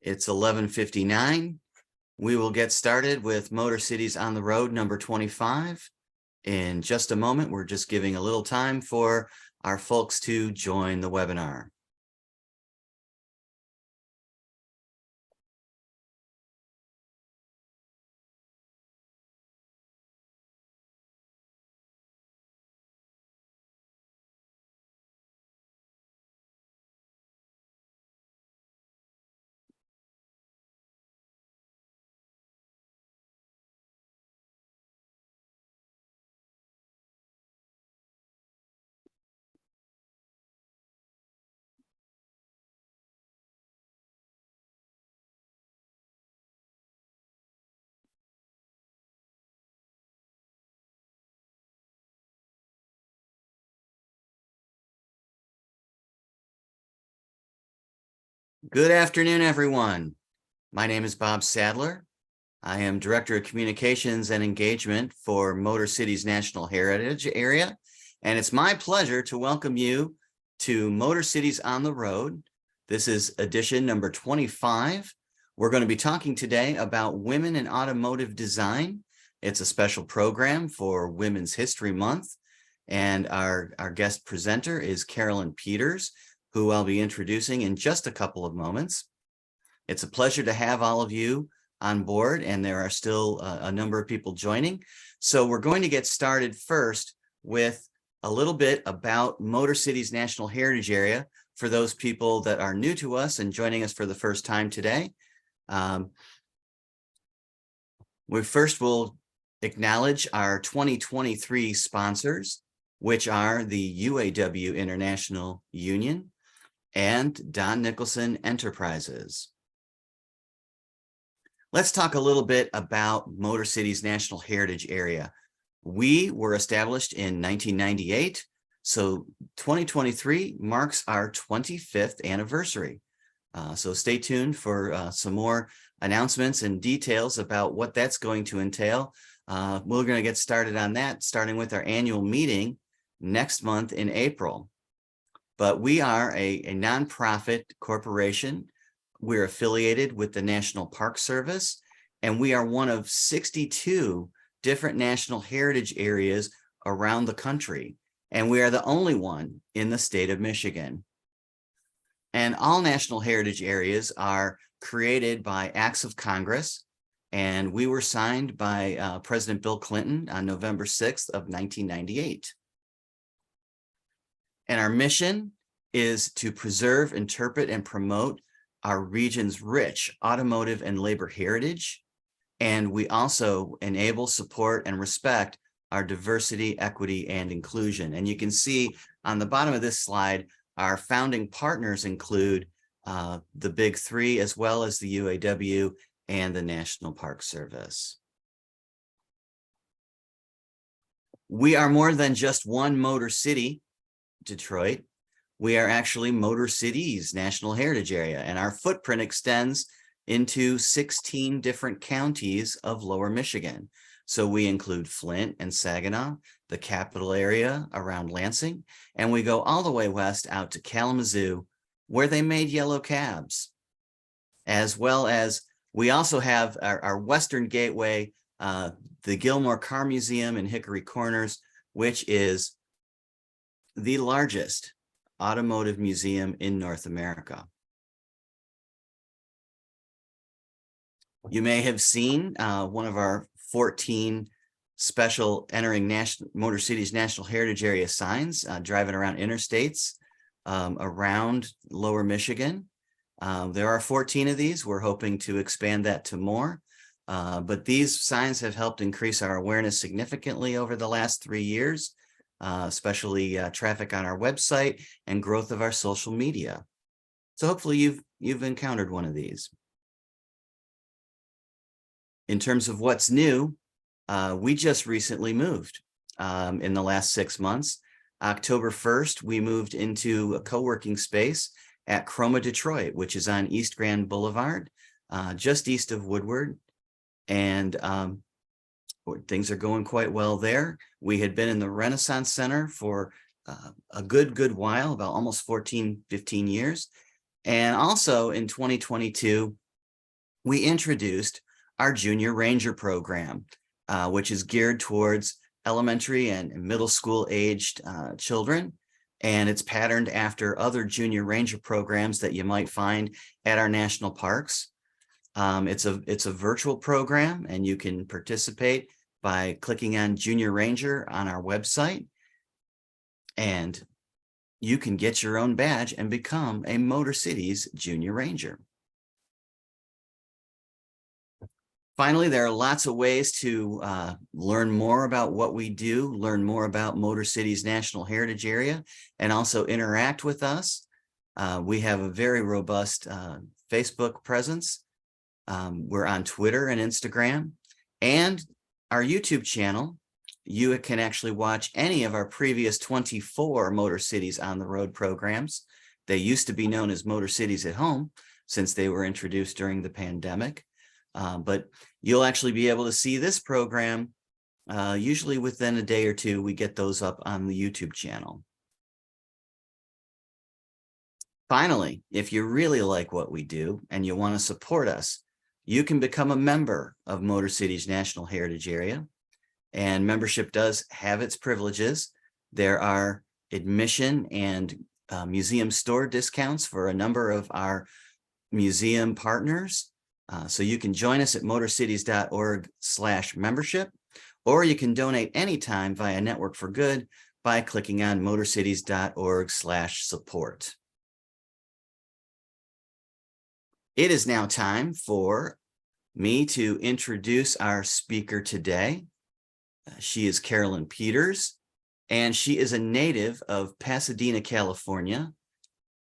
It's 11:59. We will get started with MotorCities on the Road number 25. In just a moment, we're just giving a little time for our folks to join the webinar. Good afternoon, everyone. My name is Bob Sadler. I am Director of Communications and Engagement for MotorCities National Heritage Area, and it's my pleasure to welcome you to MotorCities on the Road. This is edition number 25. We're going to be talking today about women in automotive design. It's a special program for Women's History Month, and our guest presenter is Carolyn Peters, who I'll be introducing in just a couple of moments. It's a pleasure to have all of you on board, and there are still a number of people joining. So we're going to get started first with a little bit about MotorCities National Heritage Area for those people that are new to us and joining us for the first time today. We first will acknowledge our 2023 sponsors, which are the UAW International Union and Don Nicholson Enterprises. Let's talk a little bit about MotorCities National Heritage Area. We were established in 1998, so 2023 marks our 25th anniversary. So stay tuned for some more announcements and details about what that's going to entail. We're going to get started on that, starting with our annual meeting next month in April. But we are a nonprofit corporation. We're affiliated with the National Park Service, and we are one of 62 different national heritage areas around the country. And we are the only one in the state of Michigan. And all national heritage areas are created by acts of Congress, and we were signed by President Bill Clinton on November 6th of 1998. And our mission is to preserve, interpret, and promote our region's rich automotive and labor heritage. And we also enable, support, and respect our diversity, equity, and inclusion. And you can see on the bottom of this slide, our founding partners include the big three, as well as the UAW and the National Park Service. We are more than just one Motor City, Detroit. We are actually MotorCities National Heritage Area, and our footprint extends into 16 different counties of Lower Michigan. So we include Flint and Saginaw, the capital area around Lansing, and we go all the way west out to Kalamazoo, where they made yellow cabs. As well as we also have our western gateway, the Gilmore Car Museum in Hickory Corners, which is the largest automotive museum in North America. You may have seen one of our 14 special entering MotorCities National Heritage Area signs driving around interstates around Lower Michigan. There are 14 of these. We're hoping to expand that to more. But these signs have helped increase our awareness significantly over the last 3 years. Especially traffic on our website and growth of our social media. So hopefully you've encountered one of these. In terms of what's new, we just recently moved in the last 6 months. October 1st, we moved into a co-working space at Chroma Detroit, which is on East Grand Boulevard, just east of Woodward. And things are going quite well there. We had been in the Renaissance Center for a good while, about almost 15 years. And also in 2022, we introduced our Junior Ranger program, which is geared towards elementary and middle school aged children. And it's patterned after other Junior Ranger programs that you might find at our national parks. It's a virtual program, and you can participate by clicking on Junior Ranger on our website, and you can get your own badge and become a MotorCities Junior Ranger. Finally, there are lots of ways to learn more about what we do, learn more about MotorCities National Heritage Area, and also interact with us. We have a very robust Facebook presence. We're on Twitter and Instagram, and our YouTube channel. You can actually watch any of our previous 24 MotorCities on the Road programs. They used to be known as MotorCities at Home since they were introduced during the pandemic. But you'll actually be able to see this program usually within a day or two. We get those up on the YouTube channel. Finally, if you really like what we do and you want to support us, you can become a member of MotorCities National Heritage Area. And membership does have its privileges. There are admission and museum store discounts for a number of our museum partners. So you can join us at motorcities.org/membership, or you can donate anytime via Network for Good by clicking on motorcities.org/support. It is now time for me to introduce our speaker today. She is Carolyn Peters, and she is a native of Pasadena, California.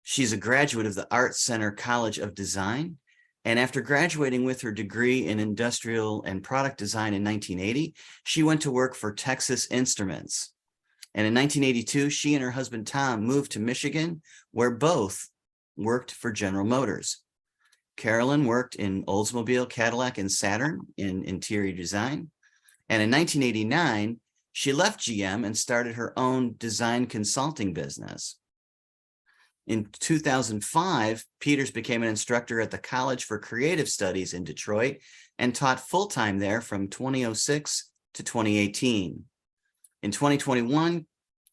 She's a graduate of the Art Center College of Design, and after graduating with her degree in industrial and product design in 1980, she went to work for Texas Instruments. And in 1982, she and her husband Tom moved to Michigan, where both worked for General Motors. Carolyn worked in Oldsmobile, Cadillac, and Saturn in interior design. And in 1989, she left GM and started her own design consulting business. In 2005, Peters became an instructor at the College for Creative Studies in Detroit and taught full-time there from 2006 to 2018. In 2021,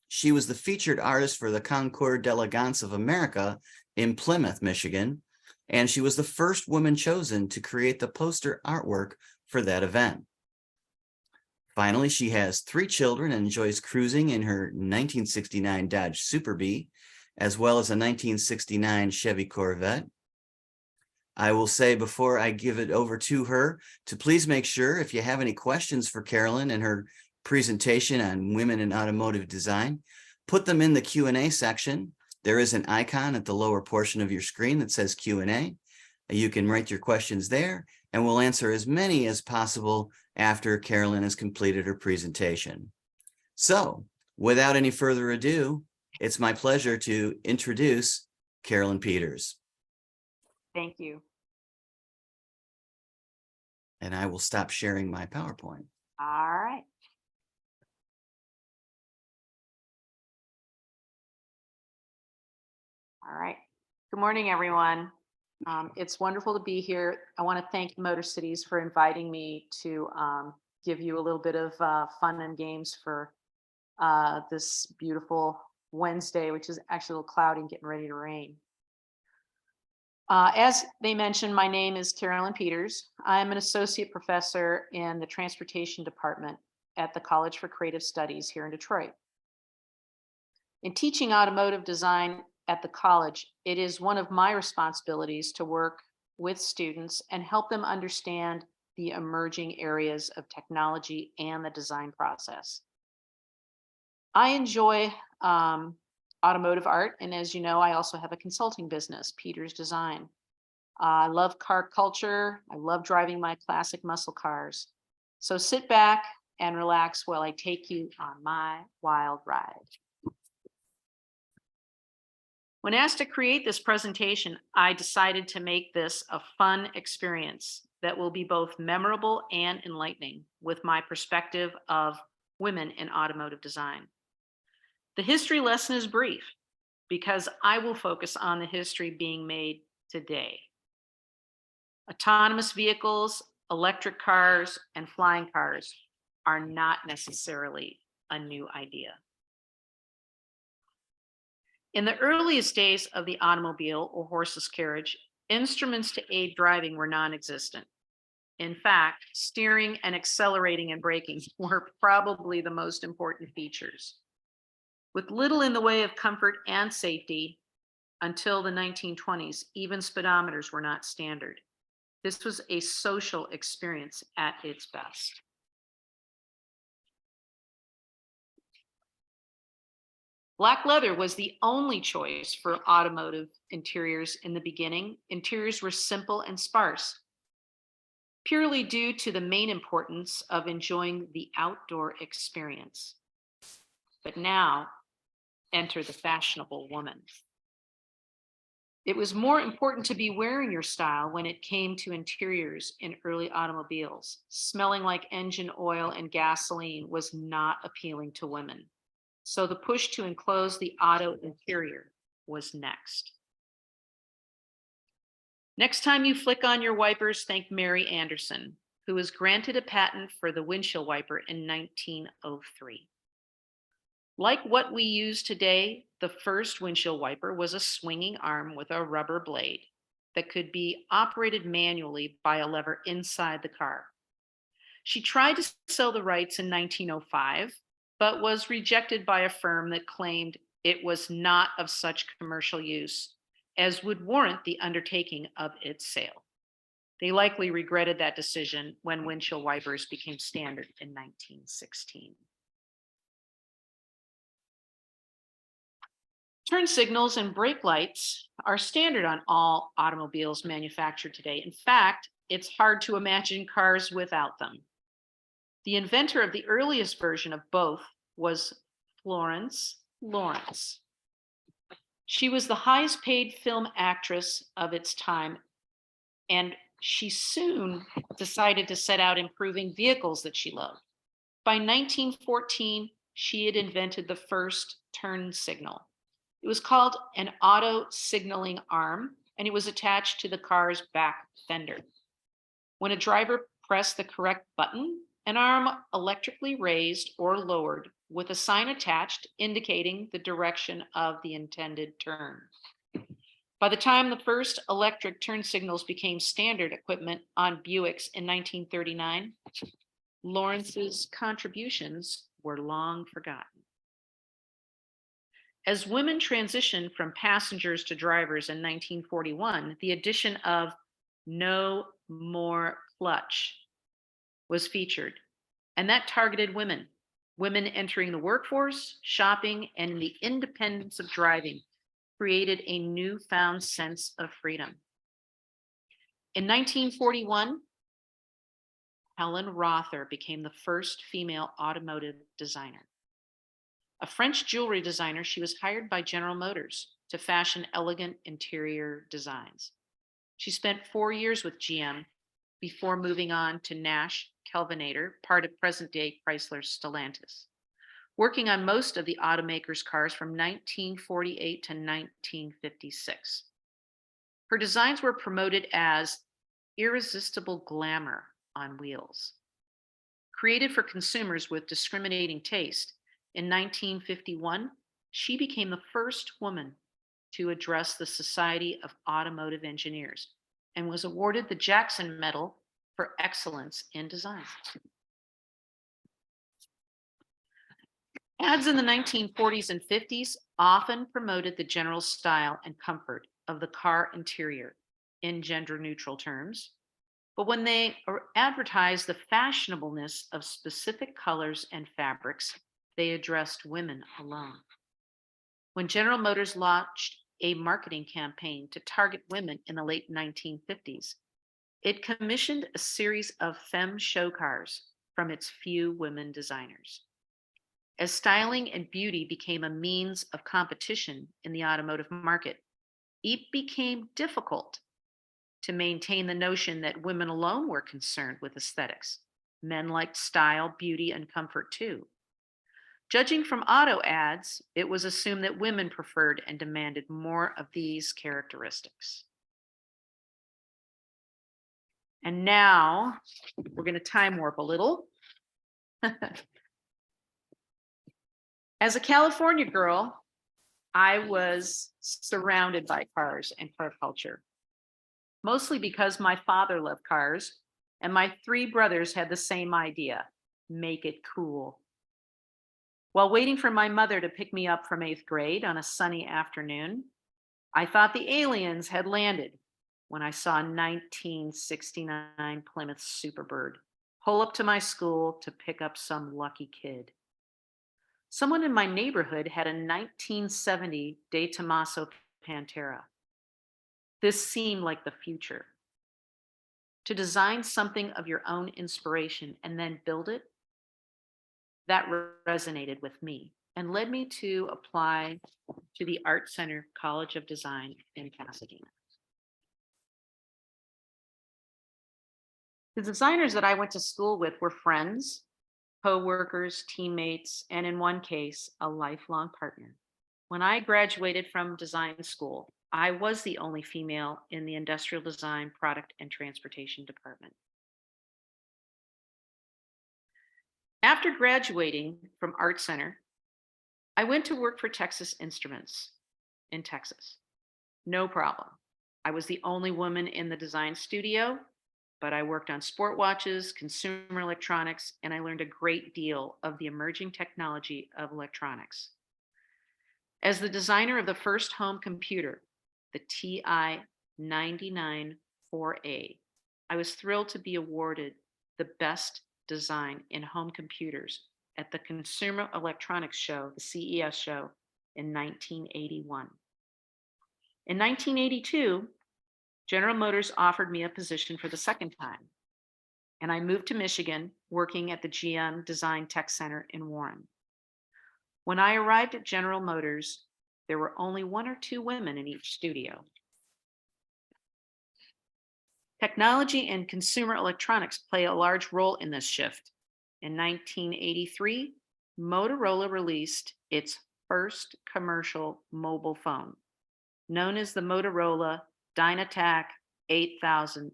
she was the featured artist for the Concours d'Elegance of America in Plymouth, Michigan, and she was the first woman chosen to create the poster artwork for that event. Finally, she has 3 children and enjoys cruising in her 1969 Dodge Super Bee, as well as a 1969 Chevy Corvette. I will say before I give it over to her to please make sure if you have any questions for Carolyn and her presentation on women in automotive design, put them in the Q&A section. There is an icon at the lower portion of your screen that says Q&A. You can write your questions there, and we'll answer as many as possible after Carolyn has completed her presentation. So, without any further ado, it's my pleasure to introduce Carolyn Peters. Thank you. And I will stop sharing my PowerPoint. All right. All right. Good morning, everyone. It's wonderful to be here. I want to thank MotorCities for inviting me to give you a little bit of fun and games for this beautiful Wednesday, which is actually a little cloudy and getting ready to rain. As they mentioned, my name is Carolyn Peters. I'm an associate professor in the transportation department at the College for Creative Studies here in Detroit. In teaching automotive design at the college, it is one of my responsibilities to work with students and help them understand the emerging areas of technology and the design process. I enjoy automotive art, and as you know, I also have a consulting business, Peters Design. I love car culture. I love driving my classic muscle cars. So sit back and relax while I take you on my wild ride. When asked to create this presentation, I decided to make this a fun experience that will be both memorable and enlightening with my perspective of women in automotive design. The history lesson is brief because I will focus on the history being made today. Autonomous vehicles, electric cars, and flying cars are not necessarily a new idea. In the earliest days of the automobile or horseless carriage, instruments to aid driving were non existent. In fact, steering and accelerating and braking were probably the most important features. With little in the way of comfort and safety until the 1920s, even speedometers were not standard. This was a social experience at its best. Black leather was the only choice for automotive interiors in the beginning. Interiors were simple and sparse, purely due to the main importance of enjoying the outdoor experience. But now, enter the fashionable woman. It was more important to be wearing your style when it came to interiors in early automobiles. Smelling like engine oil and gasoline was not appealing to women. So the push to enclose the auto interior was next. Next time you flick on your wipers, thank Mary Anderson, who was granted a patent for the windshield wiper in 1903. Like what we use today, the first windshield wiper was a swinging arm with a rubber blade that could be operated manually by a lever inside the car. She tried to sell the rights in 1905, but was rejected by a firm that claimed it was not of such commercial use as would warrant the undertaking of its sale. They likely regretted that decision when windshield wipers became standard in 1916. Turn signals and brake lights are standard on all automobiles manufactured today. In fact, it's hard to imagine cars without them. The inventor of the earliest version of both was Florence Lawrence. She was the highest paid film actress of its time, and she soon decided to set out improving vehicles that she loved. By 1914, she had invented the first turn signal. It was called an auto signaling arm, and it was attached to the car's back fender. When a driver pressed the correct button, an arm electrically raised or lowered with a sign attached indicating the direction of the intended turn. By the time the first electric turn signals became standard equipment on Buicks in 1939, Lawrence's contributions were long forgotten. As women transitioned from passengers to drivers in 1941, the addition of no more clutch was featured, and that targeted women entering the workforce, shopping, and the independence of driving created a newfound sense of freedom. In 1941, Helen Rother became the first female automotive designer. A French jewelry designer, she was hired by General Motors to fashion elegant interior designs. She spent 4 years with GM before moving on to Nash Kelvinator, part of present-day Chrysler's Stellantis, working on most of the automaker's cars from 1948 to 1956. Her designs were promoted as irresistible glamour on wheels. Created for consumers with discriminating taste, in 1951, she became the first woman to address the Society of Automotive Engineers and was awarded the Jackson Medal for excellence in design. Ads in the 1940s and 50s often promoted the general style and comfort of the car interior in gender-neutral terms, but when they advertised the fashionableness of specific colors and fabrics, they addressed women alone. When General Motors launched a marketing campaign to target women in the late 1950s, it commissioned a series of femme show cars from its few women designers. As styling and beauty became a means of competition in the automotive market, it became difficult to maintain the notion that women alone were concerned with aesthetics. Men liked style, beauty, and comfort too. Judging from auto ads, it was assumed that women preferred and demanded more of these characteristics. And now we're going to time warp a little. As a California girl, I was surrounded by cars and car culture, mostly because my father loved cars and my three brothers had the same idea: make it cool. While waiting for my mother to pick me up from 8th grade on a sunny afternoon, I thought the aliens had landed when I saw a 1969 Plymouth Superbird pull up to my school to pick up some lucky kid. Someone in my neighborhood had a 1970 De Tomaso Pantera. This seemed like the future. To design something of your own inspiration and then build it, that resonated with me and led me to apply to the Art Center College of Design in Pasadena. The designers that I went to school with were friends, co-workers, teammates, and in one case, a lifelong partner. When I graduated from design school, I was the only female in the industrial design, product, and transportation department. After graduating from Art Center, I went to work for Texas Instruments in Texas. No problem. I was the only woman in the design studio, but I worked on sport watches, consumer electronics, and I learned a great deal of the emerging technology of electronics. As the designer of the first home computer, the TI 994A, I was thrilled to be awarded the best design in home computers at the Consumer Electronics Show, the CES show, in 1981. In 1982, General Motors offered me a position for the second time, and I moved to Michigan, working at the GM Design Tech Center in Warren. When I arrived at General Motors, there were only 1 or 2 women in each studio. Technology and consumer electronics play a large role in this shift. In 1983, Motorola released its first commercial mobile phone, known as the Motorola Dynatac 8000X.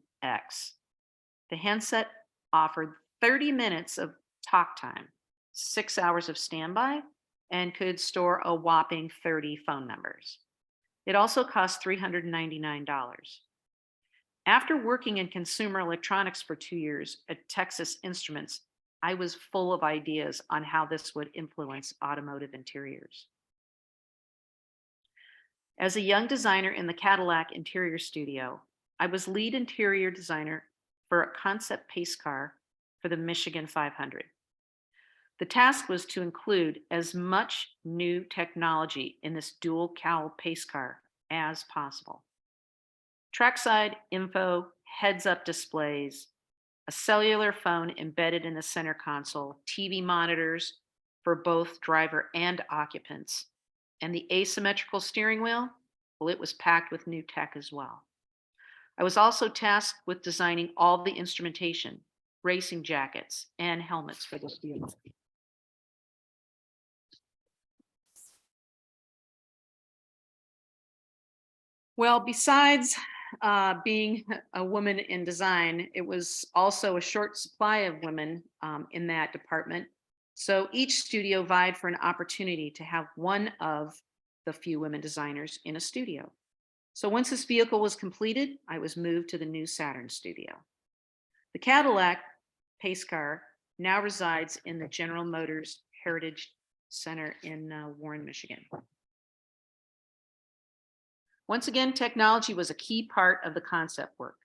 The handset offered 30 minutes of talk time, 6 hours of standby, and could store a whopping 30 phone numbers. It also cost $399. After working in consumer electronics for 2 years at Texas Instruments, I was full of ideas on how this would influence automotive interiors. As a young designer in the Cadillac interior studio, I was lead interior designer for a concept pace car for the Michigan 500. The task was to include as much new technology in this dual cowl pace car as possible. Trackside info, heads-up displays, a cellular phone embedded in the center console, TV monitors for both driver and occupants, and the asymmetrical steering wheel, well, it was packed with new tech as well. I was also tasked with designing all the instrumentation, racing jackets, and helmets for this vehicle. Well, besides being a woman in design, it was also a short supply of women in that department. So each studio vied for an opportunity to have one of the few women designers in a studio. So once this vehicle was completed, I was moved to the new Saturn studio. The Cadillac pace car now resides in the General Motors Heritage Center in Warren, Michigan. Once again, technology was a key part of the concept work.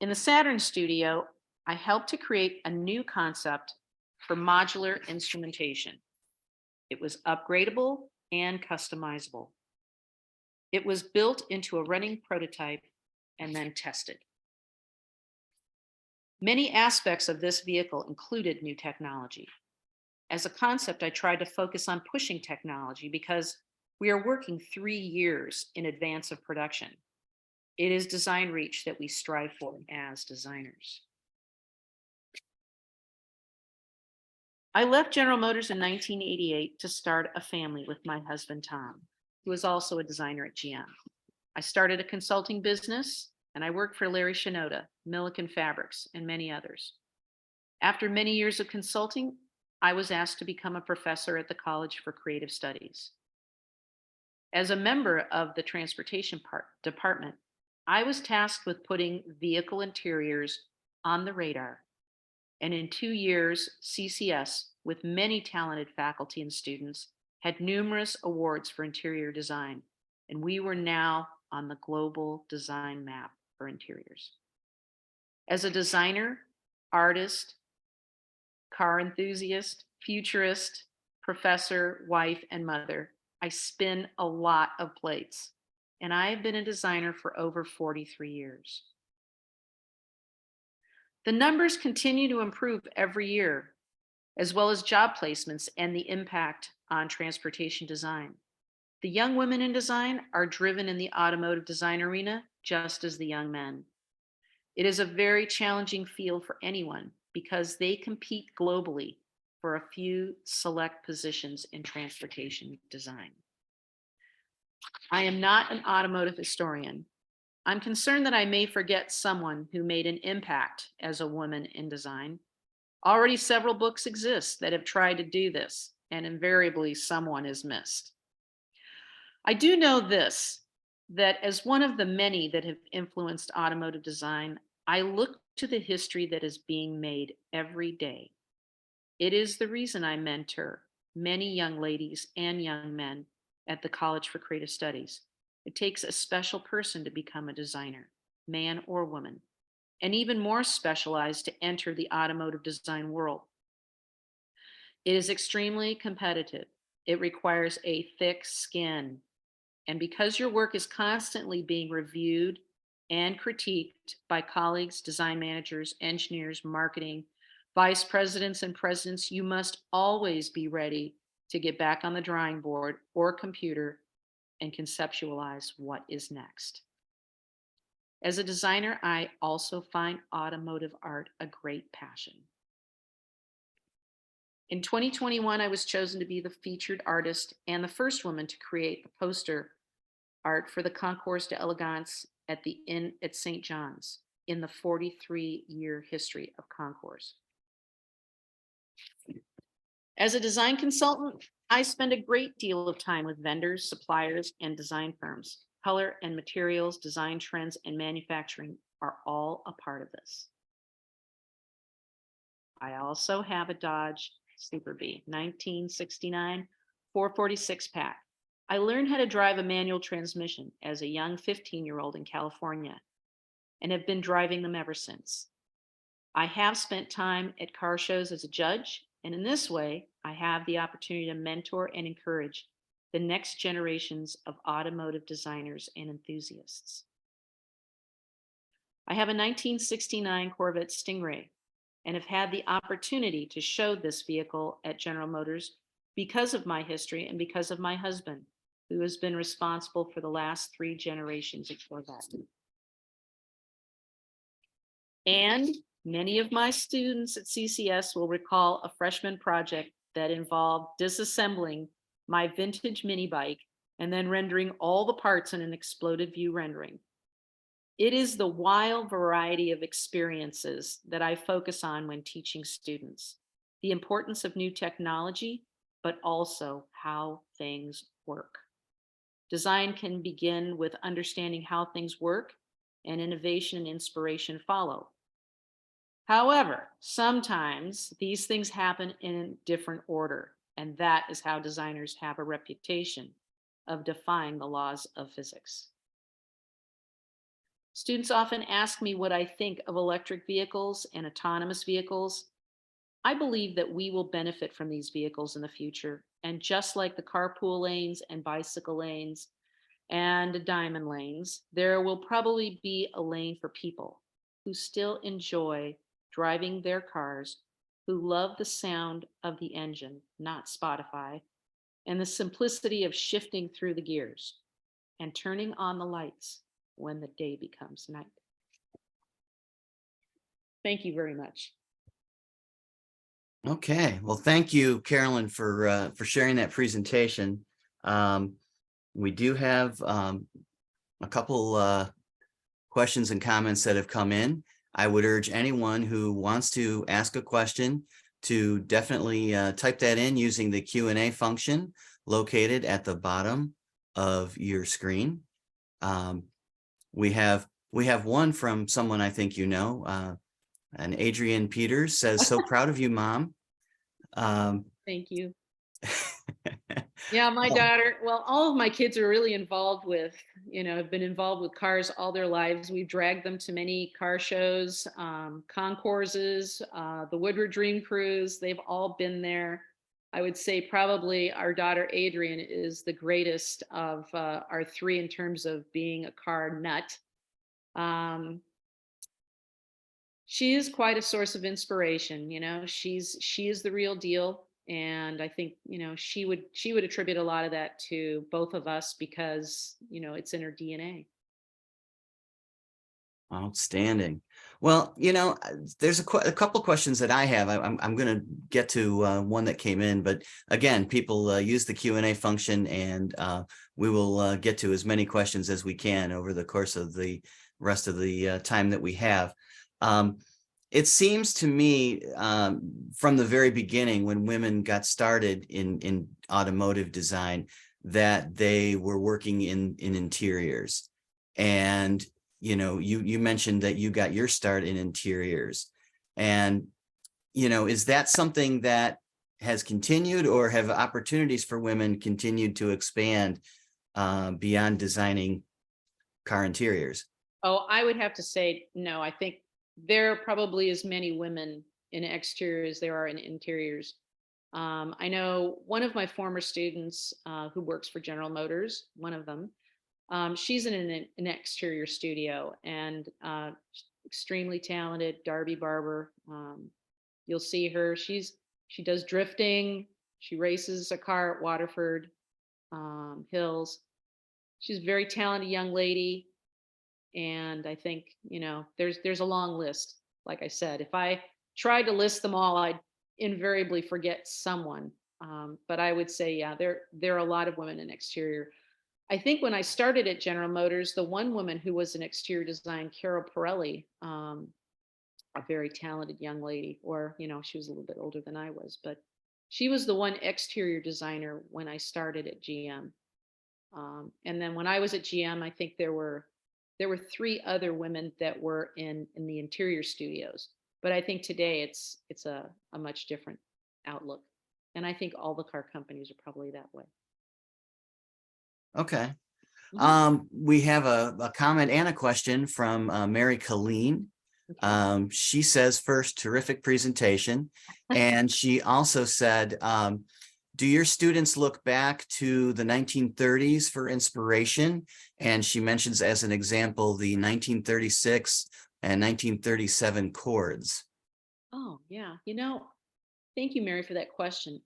In the Saturn studio, I helped to create a new concept for modular instrumentation. It was upgradable and customizable. It was built into a running prototype and then tested. Many aspects of this vehicle included new technology. As a concept, I tried to focus on pushing technology because we are working 3 years in advance of production. It is design reach that we strive for as designers. I left General Motors in 1988 to start a family with my husband, Tom, who is also a designer at GM. I started a consulting business and I worked for Larry Shinoda, Milliken Fabrics, and many others. After many years of consulting, I was asked to become a professor at the College for Creative Studies. As a member of the transportation department, I was tasked with putting vehicle interiors on the radar. And in 2 years, CCS, with many talented faculty and students, had numerous awards for interior design. And we were now on the global design map for interiors. As a designer, artist, car enthusiast, futurist, professor, wife, and mother, I spin a lot of plates. And I have been a designer for over 43 years. The numbers continue to improve every year, as well as job placements and the impact on transportation design. The young women in design are driven in the automotive design arena, just as the young men. It is a very challenging field for anyone because they compete globally for a few select positions in transportation design. I am not an automotive historian. I'm concerned that I may forget someone who made an impact as a woman in design. Already several books exist that have tried to do this, and invariably someone is missed. I do know this, that as one of the many that have influenced automotive design, I look to the history that is being made every day. It is the reason I mentor many young ladies and young men at the College for Creative Studies. It takes a special person to become a designer, man or woman, and even more specialized to enter the automotive design world. It is extremely competitive. It requires a thick skin. And because your work is constantly being reviewed and critiqued by colleagues, design managers, engineers, marketing, vice presidents, and presidents, you must always be ready to get back on the drawing board or computer and conceptualize what is next. As a designer, I also find automotive art a great passion. In 2021, I was chosen to be the featured artist and the first woman to create the poster art for the Concours d'Elegance at the Inn at St. John's in the 43-year history of Concours. As a design consultant, I spend a great deal of time with vendors, suppliers, and design firms. Color and materials, design trends, and manufacturing are all a part of this. I also have a Dodge Super Bee, 1969 446 pack. I learned how to drive a manual transmission as a young 15-year-old in California and have been driving them ever since. I have spent time at car shows as a judge, and in this way, I have the opportunity to mentor and encourage the next generations of automotive designers and enthusiasts. I have a 1969 Corvette Stingray and have had the opportunity to show this vehicle at General Motors because of my history and because of my husband, who has been responsible for the last 3 generations of Corvette. And many of my students at CCS will recall a freshman project that involved disassembling my vintage mini bike and then rendering all the parts in an exploded view rendering. It is the wild variety of experiences that I focus on when teaching students. The importance of new technology, but also how things work. Design can begin with understanding how things work, and innovation and inspiration follow. However, sometimes these things happen in a different order, and that is how designers have a reputation of defying the laws of physics. Students often ask me what I think of electric vehicles and autonomous vehicles. I believe that we will benefit from these vehicles in the future, and just like the carpool lanes and bicycle lanes and diamond lanes, there will probably be a lane for people who still enjoy driving their cars, who love the sound of the engine, not Spotify, and the simplicity of shifting through the gears and turning on the lights when the day becomes night. Thank you very much. Okay, well, thank you, Carolyn, for sharing that presentation. We do have a couple questions and comments that have come in. I would urge anyone who wants to ask a question to definitely type that in using the Q&A function located at the bottom of your screen. We have one from someone I think you know, and Adrian Peters says, "So proud of you, Mom." Thank you. Yeah, my daughter, well, all of my kids are really involved with, have been involved with cars all their lives. We've dragged them to many car shows, concourses, the Woodward Dream Cruise. They've all been there. I would say probably our daughter Adrian is the greatest of our three in terms of being a car nut. Um, she is quite a source of inspiration. She is the real deal, and I think she would attribute a lot of that to both of us because it's in her DNA. Outstanding. Well, there's a couple questions that I have. I'm going to get to one that came in, but again, people use the Q&A function, and we will get to as many questions as we can over the course of the rest of the time that we have. It seems to me from the very beginning, when women got started in automotive design, that they were working in interiors. And you mentioned that you got your start in interiors, and is that something that has continued, or have opportunities for women continued to expand beyond designing car interiors? Oh, I would have to say no. I think there are probably as many women in exterior as there are in interiors. I know one of my former students who works for General Motors, one of them, she's in an exterior studio, and extremely talented, Darby Barber. You'll see her. She does drifting. She races a car at Waterford Hills. She's a very talented young lady, and I think there's a long list. Like I said, if I tried to list them all, I'd invariably forget someone. But I would say, yeah, there are a lot of women in exterior. I think when I started at General Motors, the one woman who was an exterior design, Carol Pirelli, a very talented young lady, or, she was a little bit older than I was, but she was the one exterior designer when I started at GM. And then when I was at GM, I think there were three other women that were in the interior studios. But I think today it's a much different outlook. And I think all the car companies are probably that way. Okay. Mhm. We have a comment and a question from Mary Colleen. Okay. She says, "First, terrific presentation." And she also said, "Do your students look back to the 1930s for inspiration?" And she mentions as an example the 1936 and 1937 chords. Oh, yeah. Thank you, Mary, for that question.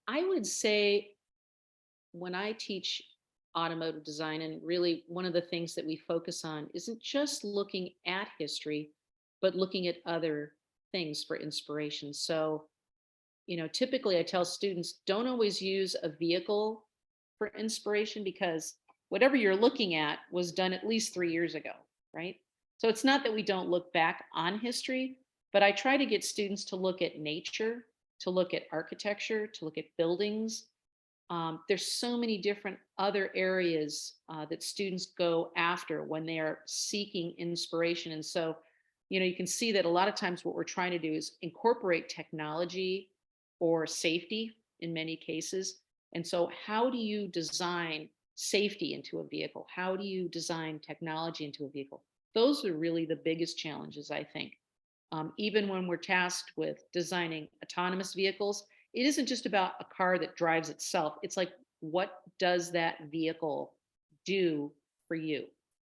I would say when I teach automotive design, and really one of the things that we focus on isn't just looking at history, but looking at other things for inspiration. So, typically I tell students don't always use a vehicle for inspiration because whatever you're looking at was done at least 3 years ago, right? So it's not that we don't look back on history, but I try to get students to look at nature, to look at architecture, to look at buildings. There's so many different other areas that students go after when they are seeking inspiration. And so, you can see that a lot of times what we're trying to do is incorporate technology or safety in many cases. And so, how do you design safety into a vehicle? How do you design technology into a vehicle? Those are really the biggest challenges, I think. Even when we're tasked with designing autonomous vehicles, it isn't just about a car that drives itself. It's like, what does that vehicle do for you,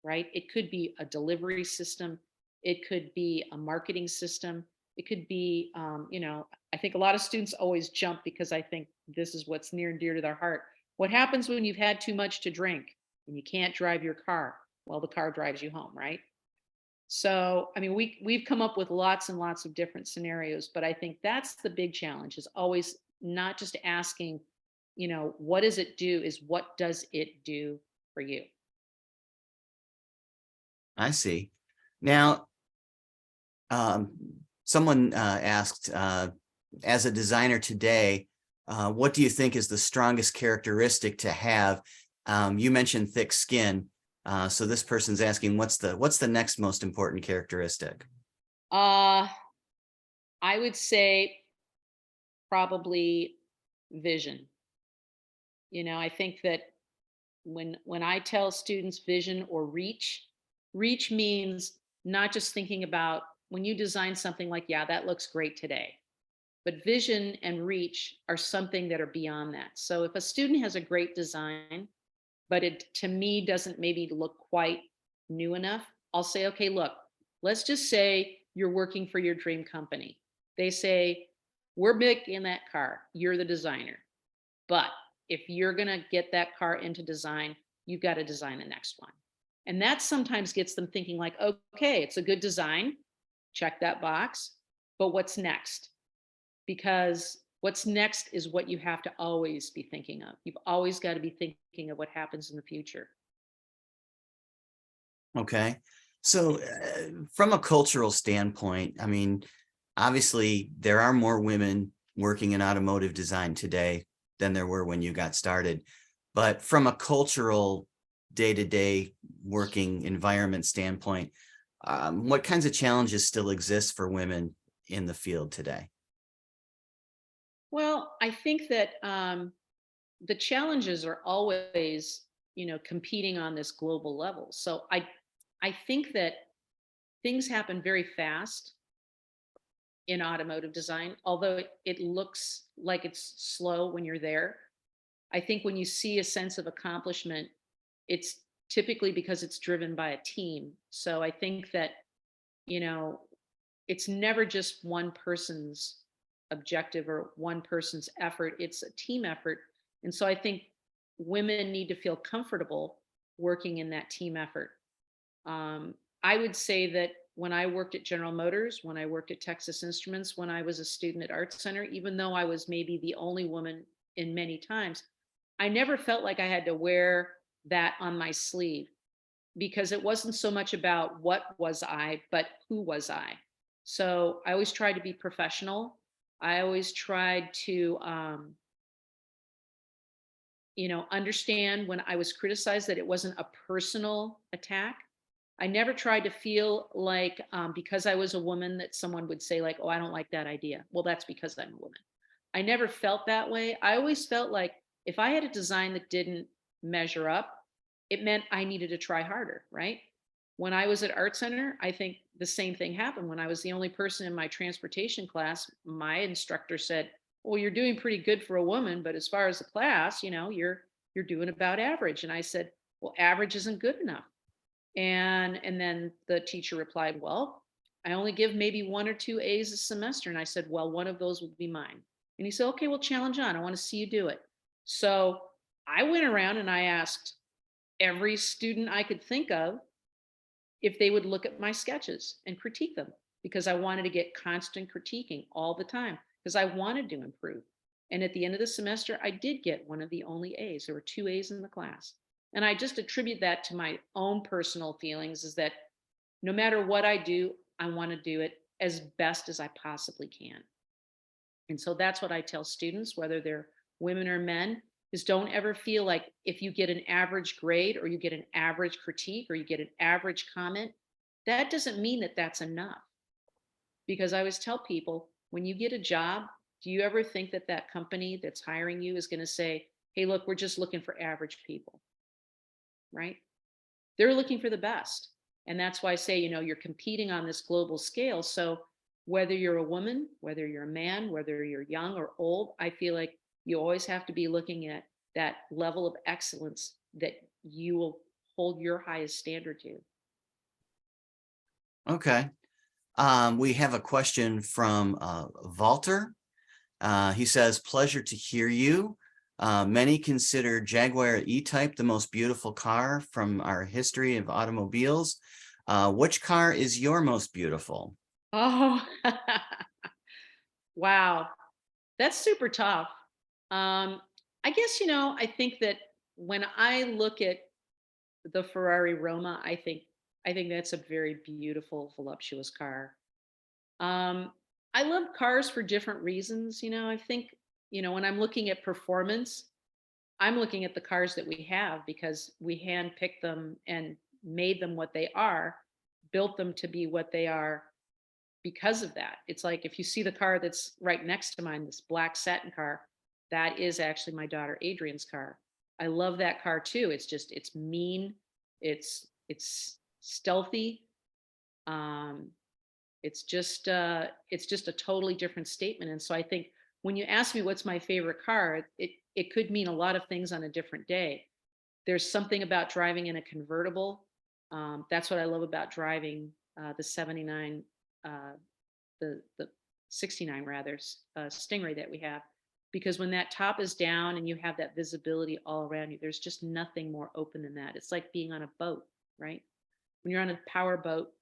right? It could be a delivery system. It could be a marketing system. It could be, I think a lot of students always jump because I think this is what's near and dear to their heart. What happens when you've had too much to drink and you can't drive your car? Well, the car drives you home, right? So, I mean, we've come up with lots and lots of different scenarios, but I think that's the big challenge is always not just asking, what does it do, is what does it do for you? I see. Now, someone asked, as a designer today, what do you think is the strongest characteristic to have? You mentioned thick skin. So this person's asking, what's the next most important characteristic? Uh, I would say probably vision. I think that when I tell students vision or reach, reach means not just thinking about when you design something like, yeah, that looks great today. But vision and reach are something that are beyond that. So if a student has a great design, but it to me doesn't maybe look quite new enough, I'll say, okay, look, let's just say you're working for your dream company. They say, we're big in that car, you're the designer. But if you're going to get that car into design, you've got to design the next one. And that sometimes gets them thinking, like, okay, it's a good design, check that box. But what's next? Because what's next is what you have to always be thinking of. You've always got to be thinking of what happens in the future. Okay. So, from a cultural standpoint, I mean, obviously there are more women working in automotive design today than there were when you got started. But from a cultural day-to-day working environment standpoint, what kinds of challenges still exist for women in the field today? Well, I think that the challenges are always, competing on this global level. So I think that things happen very fast in automotive design, although it looks like it's slow when you're there. I think when you see a sense of accomplishment, it's typically because it's driven by a team. So I think that, you know, it's never just one person's objective or one person's effort, it's a team effort. And so I think women need to feel comfortable working in that team effort. Um, I would say that when I worked at General Motors, when I worked at Texas Instruments, when I was a student at Art Center, even though I was maybe the only woman in many times, I never felt like I had to wear that on my sleeve because it wasn't so much about what was I, but who was I. So I always tried to be professional. I always tried to, understand when I was criticized that it wasn't a personal attack. I never tried to feel like because I was a woman that someone would say like, "Oh, I don't like that idea." Well, that's because I'm a woman. I never felt that way. I always felt like if I had a design that didn't measure up, it meant I needed to try harder, right? When I was at Art Center, I think the same thing happened. When I was the only person in my transportation class, my instructor said, "Well, you're doing pretty good for a woman, but as far as the class, you're doing about average." And I said, "Well, average isn't good enough." And then the teacher replied, "Well, I only give maybe one or two A's a semester." And I said, "Well, one of those will be mine." And he said, "Okay, well, challenge on. I want to see you do it." So I went around and I asked every student I could think of if they would look at my sketches and critique them because I wanted to get constant critiquing all the time because I wanted to improve. And at the end of the semester, I did get one of the only A's. There were two A's in the class. And I just attribute that to my own personal feelings is that no matter what I do, I want to do it as best as I possibly can. And so that's what I tell students, whether they're women or men, is don't ever feel like if you get an average grade or you get an average critique or you get an average comment, that doesn't mean that that's enough. Because I always tell people when you get a job, do you ever think that that company that's hiring you is going to say, "Hey, look, we're just looking for average people," right? They're looking for the best. And that's why I say, you're competing on this global scale. So whether you're a woman, whether you're a man, whether you're young or old, I feel like you always have to be looking at that level of excellence that you will hold your highest standard to. Okay. We have a question from Walter. He says, pleasure to hear you. Many consider Jaguar E-Type the most beautiful car from our history of automobiles. Which car is your most beautiful? Oh, wow. That's super tough. I guess, I think that when I look at the Ferrari Roma, I think I think that's a very beautiful, voluptuous car. Um, I love cars for different reasons. I think, when I'm looking at performance, I'm looking at the cars that we have because we handpicked them and made them what they are, built them to be what they are because of that. It's like if you see the car that's right next to mine, this black satin car, that is actually my daughter Adrian's car. I love that car too. It's mean, it's stealthy. Um, it's just a totally different statement. And so I think when you ask me what's my favorite car, it could mean a lot of things on a different day. There's something about driving in a convertible. That's what I love about driving the 79, uh, the 69 rather, Stingray that we have. Because when that top is down and you have that visibility all around you, there's just nothing more open than that. It's like being on a boat, right? When you're on a power boat,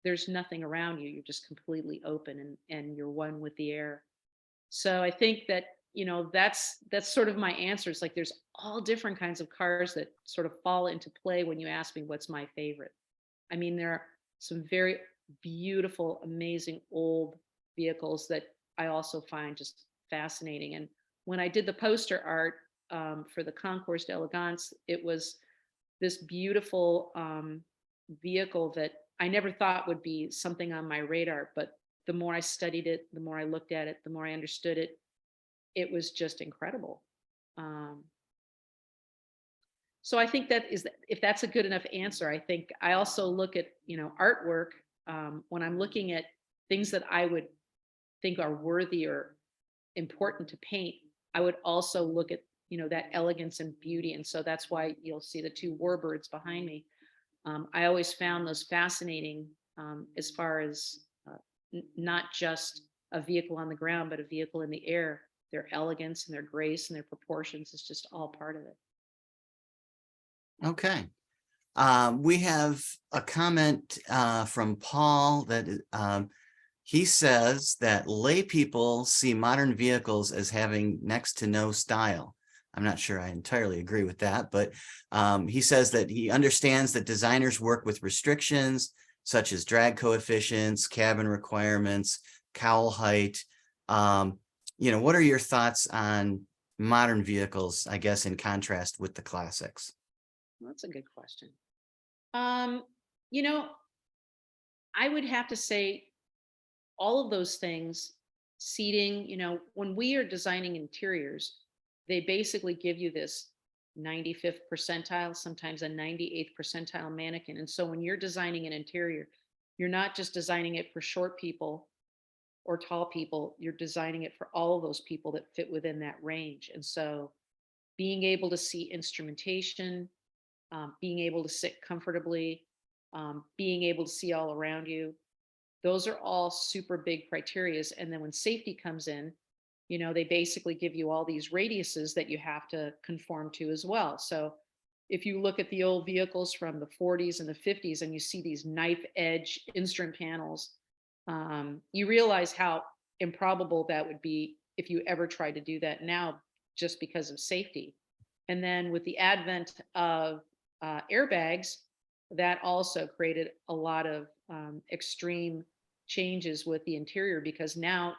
there's nothing around you. You're just completely open and you're one with the air. So I think that, that's sort of my answer. It's like there's all different kinds of cars that sort of fall into play when you ask me what's my favorite. I mean, there are some very beautiful, amazing old vehicles that I also find just fascinating. And when I did the poster art for the Concours d'Elegance, it was this beautiful vehicle that I never thought would be something on my radar. But the more I studied it, the more I looked at it, the more I understood it, it was just incredible. Um, so I think that is, if that's a good enough answer, I think I also look at, artwork when I'm looking at things that I would think are worthy or important to paint. I would also look at, that elegance and beauty. And so that's why you'll see the two warbirds behind me. I always found those fascinating as far as not just a vehicle on the ground, but a vehicle in the air. Their elegance and their grace and their proportions is just all part of it. Okay. We have a comment from Paul that he says that lay people see modern vehicles as having next to no style. I'm not sure I entirely agree with that, but he says that he understands that designers work with restrictions such as drag coefficients, cabin requirements, cowl height. What are your thoughts on modern vehicles, I guess, in contrast with the classics? Well, that's a good question. Um, you know, I would have to say all of those things, seating, when we are designing interiors, they basically give you this 95th percentile, sometimes a 98th percentile mannequin. And so when you're designing an interior, you're not just designing it for short people or tall people, you're designing it for all of those people that fit within that range. And so being able to see instrumentation, being able to sit comfortably, being able to see all around you, those are all super big criterias. And then when safety comes in, they basically give you all these radiuses that you have to conform to as well. So if you look at the old vehicles from the 40s and the 50s and you see these knife edge instrument panels, you realize how improbable that would be if you ever tried to do that now just because of safety. And then with the advent of airbags, that also created a lot of extreme changes with the interior because now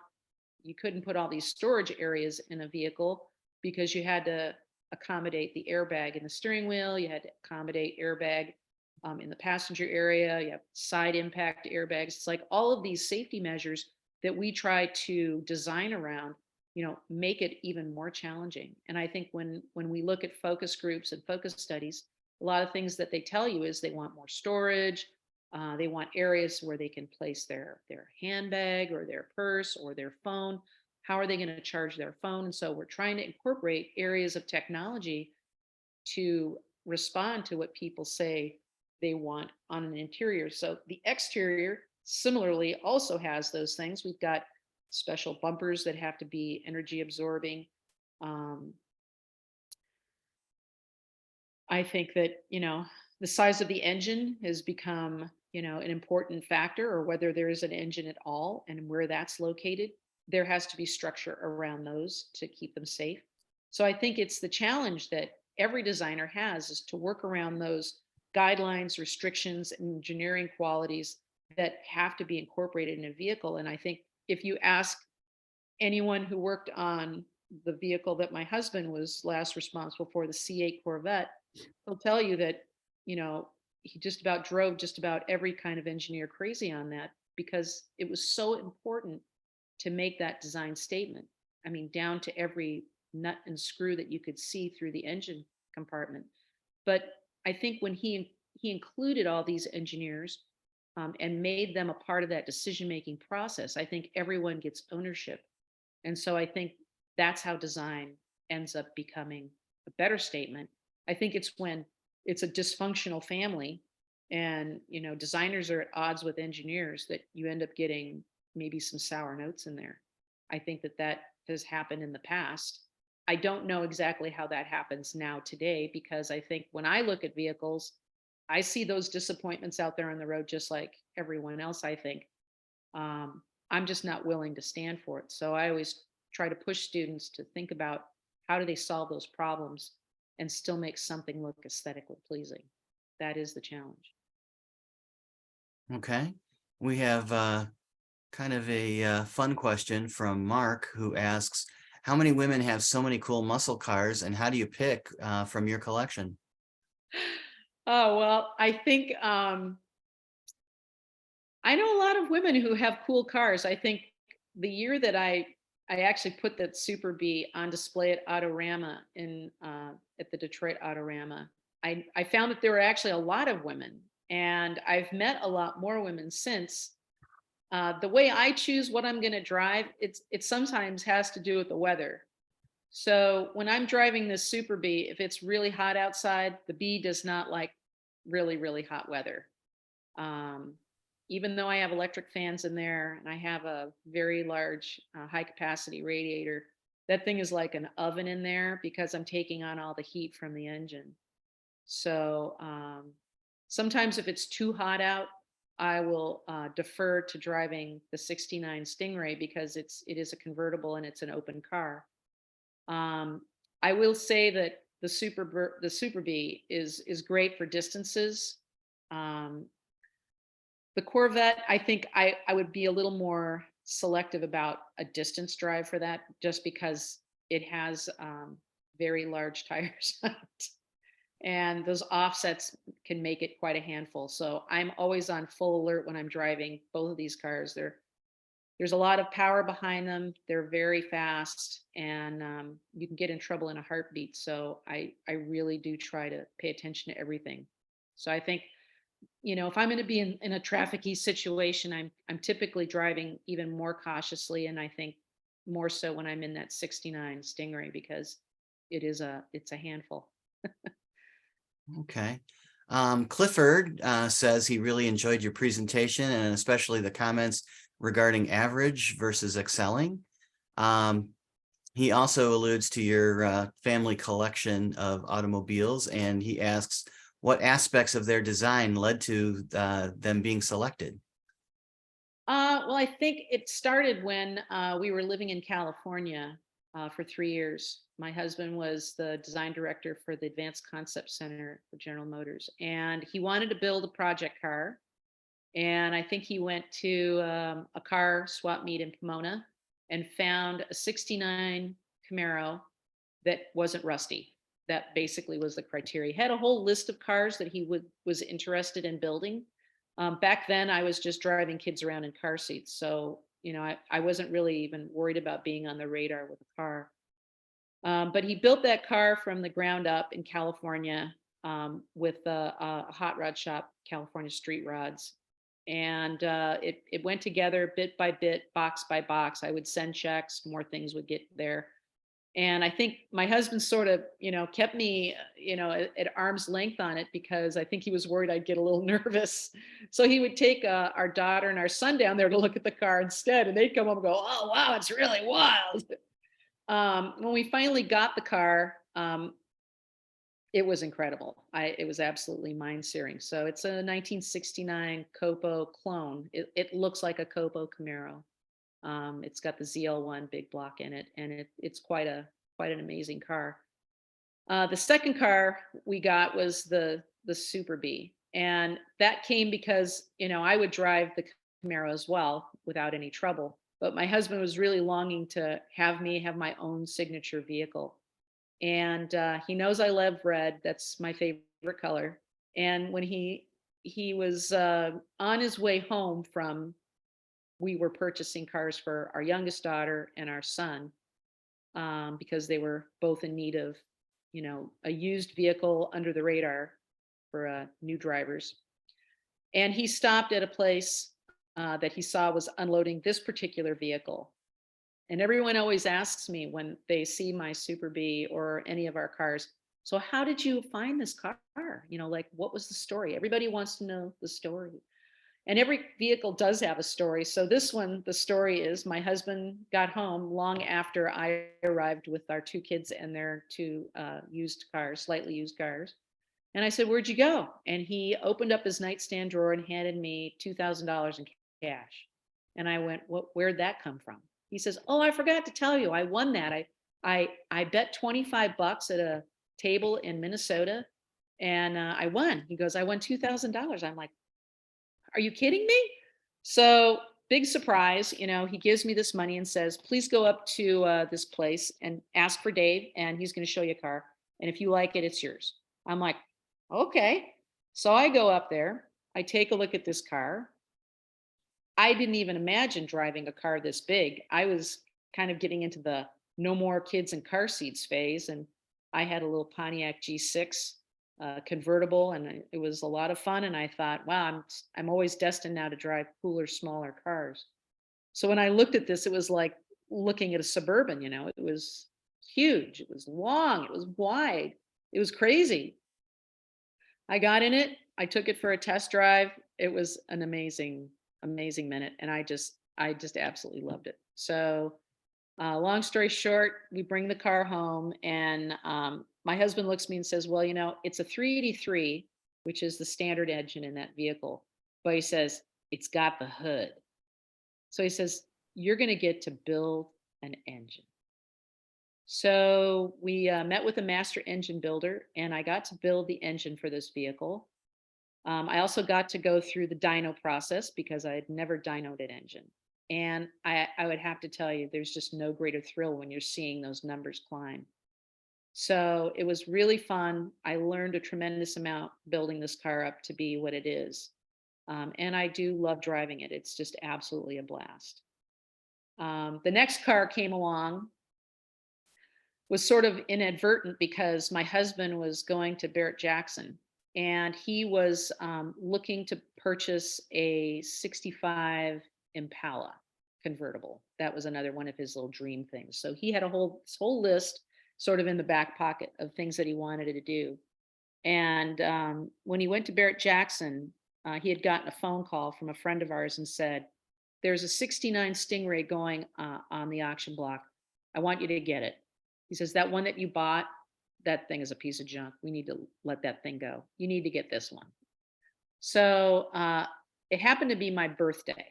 you couldn't put all these storage areas in a vehicle because you had to accommodate the airbag in the steering wheel, you had to accommodate airbag in the passenger area, you have side impact airbags. It's like all of these safety measures that we try to design around, make it even more challenging. And I think when we look at focus groups and focus studies, a lot of things that they tell you is they want more storage. They want areas where they can place their handbag or their purse or their phone. How are they going to charge their phone? And so we're trying to incorporate areas of technology to respond to what people say they want on an interior. So the exterior similarly also has those things. We've got special bumpers that have to be energy absorbing. Um, I think that, the size of the engine has become, an important factor, or whether there is an engine at all and where that's located. There has to be structure around those to keep them safe. So I think it's the challenge that every designer has is to work around those guidelines, restrictions, and engineering qualities that have to be incorporated in a vehicle. And I think if you ask anyone who worked on the vehicle that my husband was last responsible for, the C8 Corvette, he'll tell you that, you know, he just about drove just about every kind of engineer crazy on that because it was so important to make that design statement. I mean, down to every nut and screw that you could see through the engine compartment. But I think when he included all these engineers and made them a part of that decision making process, I think everyone gets ownership. And so I think that's how design ends up becoming a better statement. I think it's when it's a dysfunctional family and designers are at odds with engineers that you end up getting maybe some sour notes in there. I think that that has happened in the past. I don't know exactly how that happens now today because I think when I look at vehicles, I see those disappointments out there on the road just like everyone else, I think. Um, I'm just not willing to stand for it. So I always try to push students to think about how do they solve those problems and still make something look aesthetically pleasing. That is the challenge. Okay. We have kind of a fun question from Mark, who asks, how many women have so many cool muscle cars, and how do you pick from your collection? Oh, well, I think I know a lot of women who have cool cars. I think the year that I actually put that Super Bee on display at Autorama in at the Detroit Autorama, I found that there were actually a lot of women, and I've met a lot more women since. The way I choose what I'm going to drive, it sometimes has to do with the weather. So when I'm driving this Super Bee, if it's really hot outside, the bee does not like really, really hot weather. Um, Even though I have electric fans in there and I have a very large high capacity radiator, that thing is like an oven in there because I'm taking on all the heat from the engine. So sometimes if it's too hot out, I will defer to driving the '69 Stingray because it is a convertible and it's an open car. Um, I will say that the Super Bee is great for distances. Um, the Corvette, I think I would be a little more selective about a distance drive for that, just because it has very large tires on it. And those offsets can make it quite a handful. So I'm always on full alert when I'm driving both of these cars. There's a lot of power behind them. They're very fast, and you can get in trouble in a heartbeat. So I really do try to pay attention to everything. So I think if I'm going to be in a trafficy situation, I'm typically driving even more cautiously, and I think more so when I'm in that '69 Stingray because it's a handful. Okay. Clifford says he really enjoyed your presentation and especially the comments regarding average versus excelling. Um, he also alludes to your family collection of automobiles, and he asks what aspects of their design led to them being selected. Well, I think it started when we were living in California for 3 years. My husband was the design director for the Advanced Concept Center for General Motors, and he wanted to build a project car. And I think he went to a car swap meet in Pomona and found a '69 Camaro that wasn't rusty. That basically was the criteria. He had a whole list of cars that was interested in building. Back then, I was just driving kids around in car seats, so I wasn't really even worried about being on the radar with a car. But he built that car from the ground up in California with a hot rod shop, California Street Rods. And it went together bit by bit, box by box. I would send checks, more things would get there. And I think my husband sort of, kept me, at arm's length on it because I think he was worried I'd get a little nervous. So he would take our daughter and our son down there to look at the car instead, and they'd come up and go, "Oh, wow, it's really wild." When we finally got the car, it was incredible. It was absolutely mind searing. So it's a 1969 Copo clone. It looks like a Copo Camaro. It's got the ZL1 big block in it, and it's quite an amazing car. The second car we got was the Super Bee. And that came because, I would drive the Camaro as well without any trouble. But my husband was really longing to have me have my own signature vehicle. And he knows I love red. That's my favorite color. And when he was on his way home from, we were purchasing cars for our youngest daughter and our son, because they were both in need of, a used vehicle under the radar for new drivers. And he stopped at a place that he saw was unloading this particular vehicle. And everyone always asks me when they see my Super Bee or any of our cars, so how did you find this car? Like, what was the story? Everybody wants to know the story. And every vehicle does have a story. So this one, the story is my husband got home long after I arrived with our two kids and their two used cars, slightly used cars. And I said, "Where'd you go?" And he opened up his nightstand drawer and handed me $2,000 in cash. And I went, Where'd that come from?" He says, "Oh, I forgot to tell you, I won that. I bet 25 bucks at a table in Minnesota, and I won." He goes, "I won $2,000." I'm like, "Are you kidding me?" So big surprise, he gives me this money and says, "Please go up to this place and ask for Dave, and he's going to show you a car. And if you like it, it's yours." I'm like, "Okay." So I go up there, I take a look at this car. I didn't even imagine driving a car this big. I was kind of getting into the no more kids in car seats phase. And I had a little Pontiac G6 convertible, and it was a lot of fun. And I thought, wow, I'm always destined now to drive cooler, smaller cars. So when I looked at this, it was like looking at a Suburban. It was huge, it was long, it was wide, it was crazy. I got in it. I took it for a test drive. It was an amazing, amazing minute, and I just absolutely loved it. So, long story short, we bring the car home, and my husband looks at me and says, "Well, it's a 383, which is the standard engine in that vehicle." But he says, "It's got the hood." So he says, "You're going to get to build an engine." So we met with a master engine builder, and I got to build the engine for this vehicle. I also got to go through the dyno process because I had never dynoed an engine. And I would have to tell you, there's just no greater thrill when you're seeing those numbers climb. So it was really fun. I learned a tremendous amount building this car up to be what it is. And I do love driving it. It's just absolutely a blast. The next car came along, was sort of inadvertent because my husband was going to Barrett Jackson, and he was looking to purchase a 65 Impala convertible. That was another one of his little dream things. So he had this whole list sort of in the back pocket of things that he wanted to do. And when he went to Barrett Jackson, he had gotten a phone call from a friend of ours and said, "There's a 69 Stingray going on the auction block. I want you to get it." He says, "That one that you bought, that thing is a piece of junk. We need to let that thing go. You need to get this one." So it happened to be my birthday.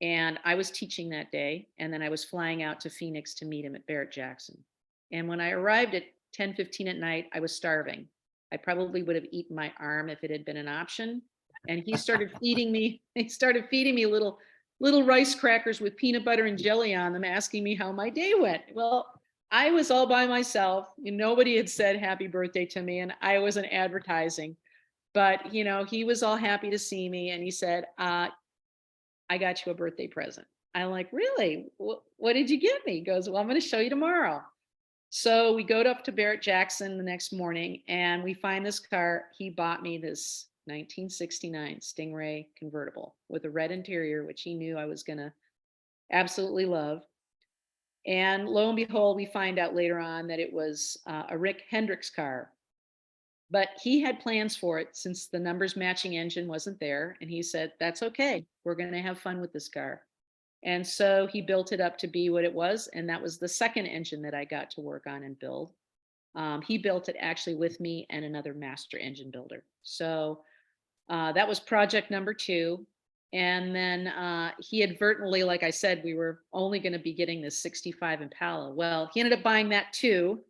And I was teaching that day. And then I was flying out to Phoenix to meet him at Barrett Jackson. And when I arrived at 10:15 at night, I was starving. I probably would have eaten my arm if it had been an option. And he started feeding me, little rice crackers with peanut butter and jelly on them, asking me how my day went. Well, I was all by myself. Nobody had said happy birthday to me, and I wasn't advertising. But he was all happy to see me, and he said, "I got you a birthday present." I'm like, "Really? What did you get me?" He goes, "Well, I'm going to show you tomorrow." So we go up to Barrett Jackson the next morning, and we find this car. He bought me this 1969 Stingray convertible with a red interior, which he knew I was going to absolutely love. And lo and behold, we find out later on that it was a Rick Hendricks car. But he had plans for it since the numbers matching engine wasn't there. And he said, "That's okay. We're going to have fun with this car." And so he built it up to be what it was. And that was the second engine that I got to work on and build. He built it actually with me and another master engine builder. So that was project number two. And then he advertently, like I said, we were only going to be getting this 65 Impala. Well, he ended up buying that too.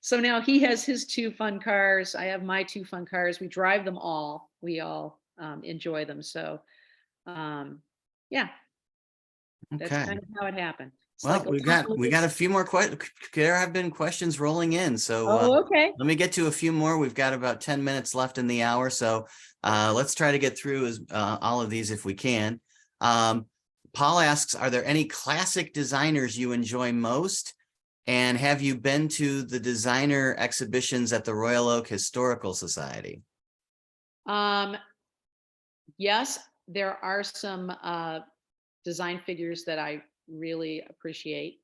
So now he has his two fun cars. I have my two fun cars. We drive them all. We all enjoy them. So yeah, that's Okay. kind of how it happened. It's Well, like we got a few more questions. There have been questions rolling in. So oh, okay. let me get to a few more. We've got about 10 minutes left in the hour. So let's try to get through all of these if we can. Paul asks, are there any classic designers you enjoy most? And have you been to the designer exhibitions at the Royal Oak Historical Society? Um, yes, there are some design figures that I really appreciate.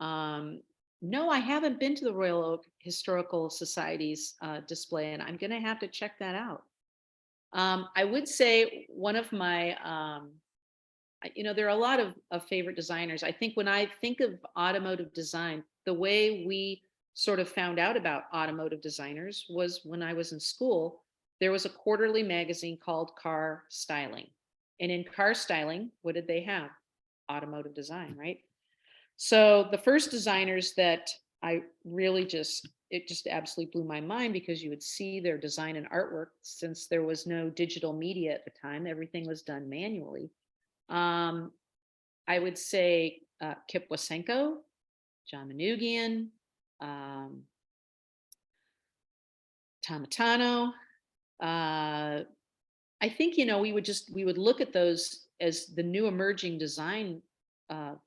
Um, no, I haven't been to the Royal Oak Historical Society's display, and I'm going to have to check that out. I would say one of my, there are a lot of favorite designers. I think when I think of automotive design, the way we sort of found out about automotive designers was when I was in school. There was a quarterly magazine called Car Styling. And in Car Styling, what did they have? Automotive design, right? So the first designers that I really it just absolutely blew my mind because you would see their design and artwork since there was no digital media at the time. Everything was done manually. Um, I would say Kip Wasenko, John Manugian, um, Tomatano. I think, we would look at those as the new emerging design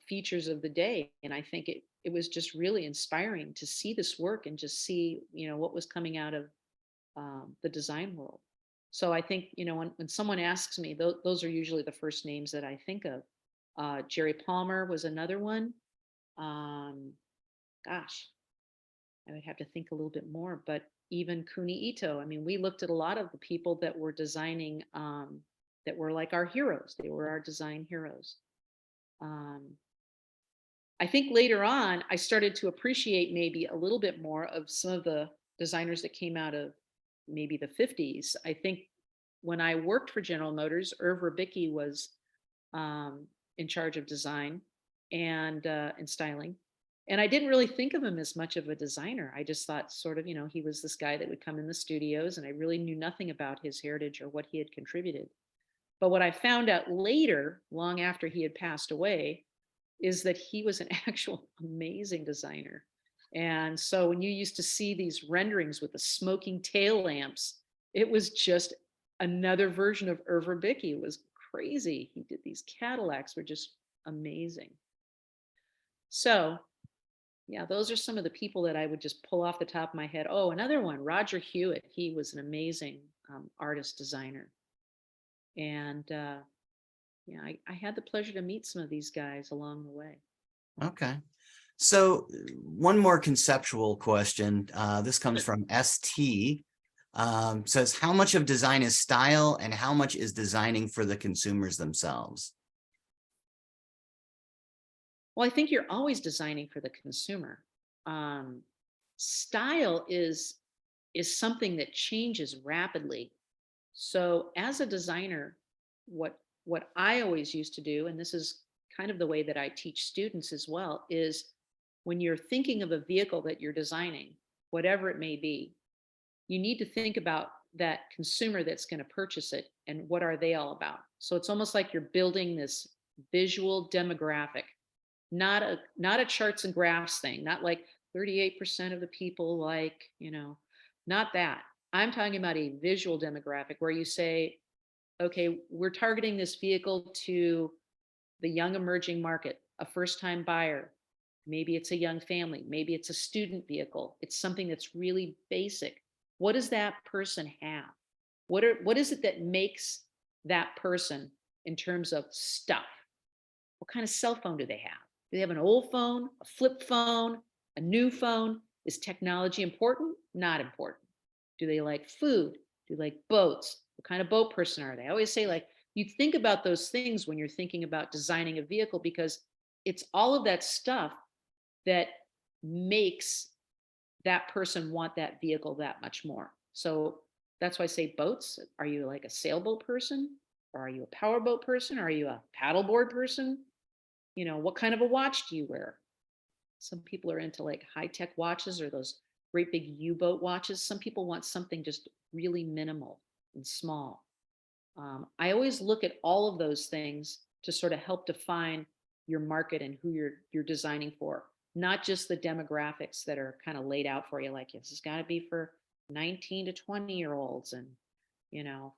features of the day. And I think it was just really inspiring to see this work and just see, what was coming out of the design world. So I think, when someone asks me, those are usually the first names that I think of. Jerry Palmer was another one. Um, gosh, I would have to think a little bit more, but even Kuni Ito. I mean, we looked at a lot of the people that were designing, that were like our heroes. They were our design heroes. Um, I think later on, I started to appreciate maybe a little bit more of some of the designers that came out of maybe the 50s. I think when I worked for General Motors, Irv Rubicki was in charge of design and styling. And I didn't really think of him as much of a designer. I just thought sort of, he was this guy that would come in the studios, and I really knew nothing about his heritage or what he had contributed. But what I found out later, long after he had passed away, is that he was an actual amazing designer. And so when you used to see these renderings with the smoking tail lamps, it was just another version of Irv Rubicki. It was crazy. He did these Cadillacs were just amazing. So yeah, those are some of the people that I would just pull off the top of my head. Oh, another one, Roger Hewitt. He was an amazing artist designer. And yeah, I had the pleasure to meet some of these guys along the way. Okay. So one more conceptual question. This comes from ST. Says, how much of design is style and how much is designing for the consumers themselves? Well, I think you're always designing for the consumer. Um, Style is something that changes rapidly. So as a designer, what I always used to do, and this is kind of the way that I teach students as well, is when you're thinking of a vehicle that you're designing, whatever it may be, you need to think about that consumer that's going to purchase it and what are they all about. So it's almost like you're building this visual demographic, not a charts and graphs thing, not like 38% of the people like, not that. I'm talking about a visual demographic where you say, okay, we're targeting this vehicle to the young emerging market, a first time buyer. Maybe it's a young family. Maybe it's a student vehicle. It's something that's really basic. What does that person have? What is it that makes that person in terms of stuff? What kind of cell phone do they have? Do they have an old phone, a flip phone, a new phone? Is technology important? Not important. Do they like food? Do they like boats? What kind of boat person are they? I always say, like, you think about those things when you're thinking about designing a vehicle because it's all of that stuff that makes that person want that vehicle that much more. So that's why I say boats. Are you like a sailboat person? Or are you a powerboat person? Or are you a paddleboard person? What kind of a watch do you wear? Some people are into like high-tech watches or those great big U-boat watches. Some people want something just really minimal and small. I always look at all of those things to sort of help define your market and who you're designing for, not just the demographics that are kind of laid out for you, like this has got to be for 19 to 20-year olds and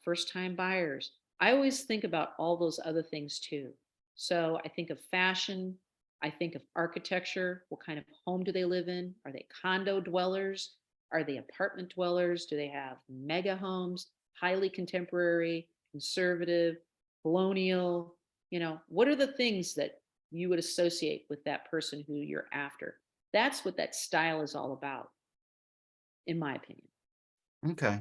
first time buyers. I always think about all those other things too. So I think of fashion, I think of architecture. What kind of home do they live in? Are they condo dwellers? Are they apartment dwellers? Do they have mega homes, highly contemporary, conservative, colonial? What are the things that you would associate with that person who you're after? That's what that style is all about, in my opinion. Okay.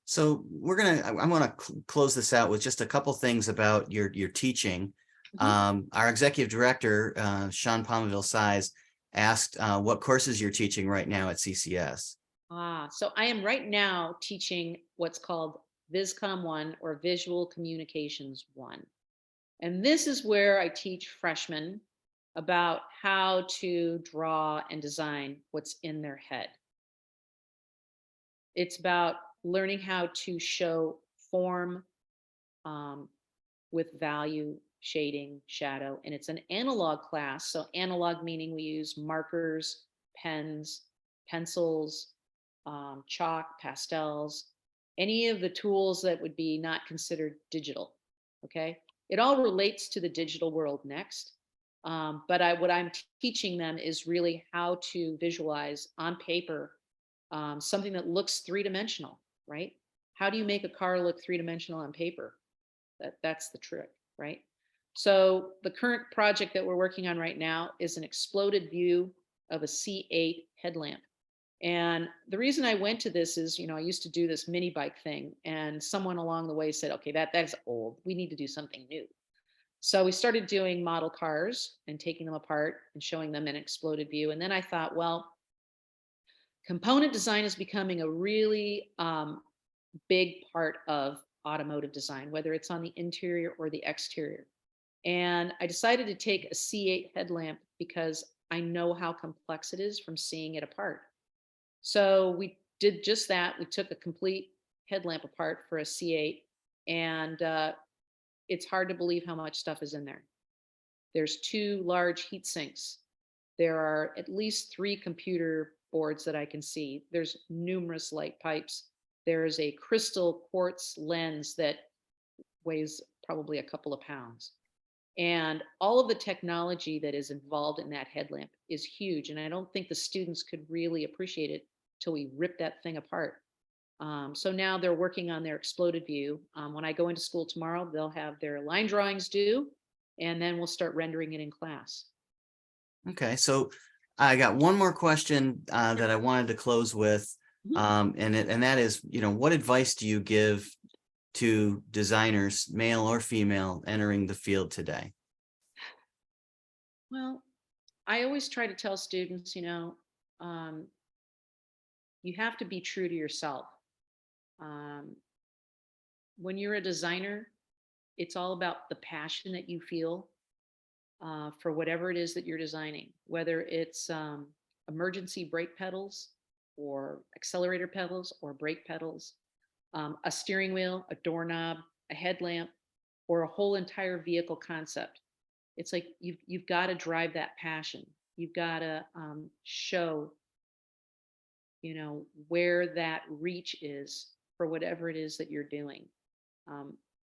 So I'm gonna close this out with just a couple things about your teaching. Our executive director, Sean Palmaville Size, asked what courses you're teaching right now at CCS. So I am right now teaching what's called VisCom 1 or Visual Communications 1. And this is where I teach freshmen about how to draw and design what's in their head. It's about learning how to show form with value, shading, shadow. And it's an analog class. So, analog meaning we use markers, pens, pencils, chalk, pastels, any of the tools that would be not considered digital. Okay. It all relates to the digital world next. But what I'm teaching them is really how to visualize on paper something that looks three-dimensional, right? How do you make a car look three-dimensional on paper? That's the trick, right? So the current project that we're working on right now is an exploded view of a C8 headlamp. And the reason I went to this is, I used to do this mini bike thing, and someone along the way said, okay, that's old. We need to do something new. So we started doing model cars and taking them apart and showing them an exploded view. And then I thought, well, component design is becoming a really big part of automotive design, whether it's on the interior or the exterior. And I decided to take a C8 headlamp because I know how complex it is from seeing it apart. So we did just that. We took a complete headlamp apart for a C8, and it's hard to believe how much stuff is in there. There's 2 large heat sinks. There are at least 3 computer boards that I can see. There's numerous light pipes. There's a crystal quartz lens that weighs probably a couple of pounds. And all of the technology that is involved in that headlamp is huge. And I don't think the students could really appreciate it till we rip that thing apart. So now they're working on their exploded view. When I go into school tomorrow, they'll have their line drawings due, and then we'll start rendering it in class. Okay, so I got one more question that I wanted to close with, and that is, what advice do you give to designers, male or female, entering the field today? Well, I always try to tell students, you have to be true to yourself. Um, when you're a designer, it's all about the passion that you feel for whatever it is that you're designing, whether it's emergency brake pedals or accelerator pedals or brake pedals, a steering wheel, a doorknob, a headlamp, or a whole entire vehicle concept. It's like you've got to drive that passion. You've got to show, where that reach is for whatever it is that you're doing.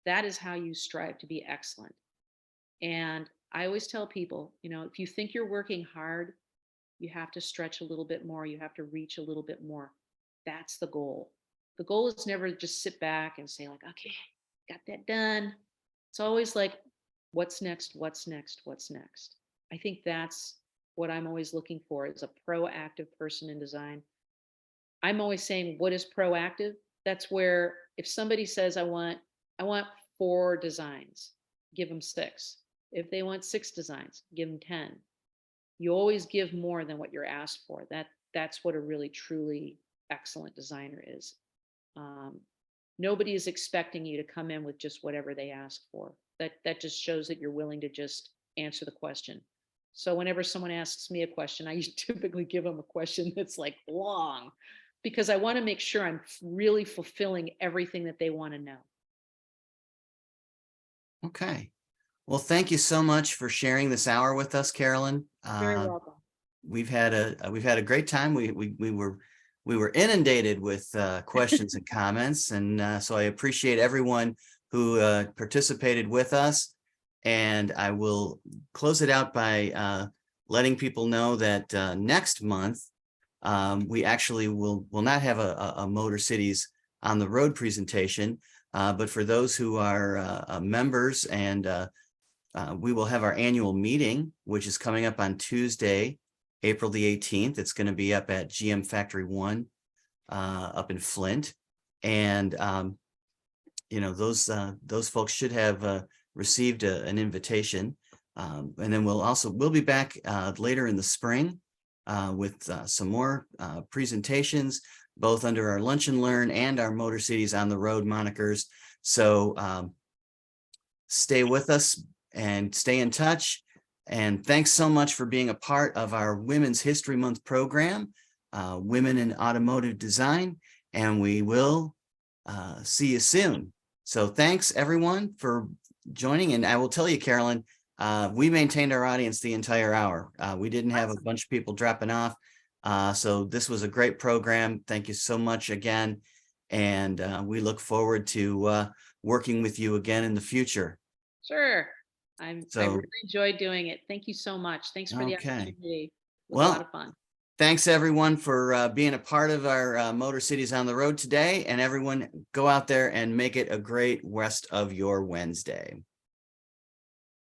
That is how you strive to be excellent. And I always tell people, if you think you're working hard, you have to stretch a little bit more. You have to reach a little bit more. That's the goal. The goal is never to just sit back and say, like, okay, got that done. It's always like, what's next? What's next? What's next? I think that's what I'm always looking for is a proactive person in design. I'm always saying, what is proactive? That's where if somebody says, I want 4 designs, give them 6. If they want 6 designs, give them 10. You always give more than what you're asked for. That's what a really truly excellent designer is. Nobody is expecting you to come in with just whatever they ask for. That just shows that you're willing to just answer the question. So whenever someone asks me a question, I typically give them a question that's like long, because I want to make sure I'm really fulfilling everything that they want to know. Okay. Well, thank you so much for sharing this hour with us, Carolyn. Very welcome. We've had a great time. We were inundated with questions and comments, and so I appreciate everyone who participated with us. And I will close it out by letting people know that next month we actually will not have a Motor Cities on the Road presentation, but for those who are members, and we will have our annual meeting, which is coming up on Tuesday, April the 18th. It's going to be up at GM Factory 1 up in Flint. And, those folks should have received an invitation. And then we'll be back later in the spring with some more presentations, both under our Lunch and Learn and our Motor Cities on the Road monikers. So stay with us and stay in touch. And thanks so much for being a part of our Women's History Month program, Women in Automotive Design, and we will see you soon. So thanks everyone for joining. And I will tell you, Carolyn, we maintained our audience the entire hour. We didn't have a bunch of people dropping off. So this was a great program. Thank you so much again. And we look forward to working with you again in the future. Sure. I really enjoyed doing it. Thank you so much. Thanks for the opportunity. It was a lot of fun. Thanks everyone for being a part of our Motor Cities on the Road today, and everyone go out there and make it a great rest of your Wednesday.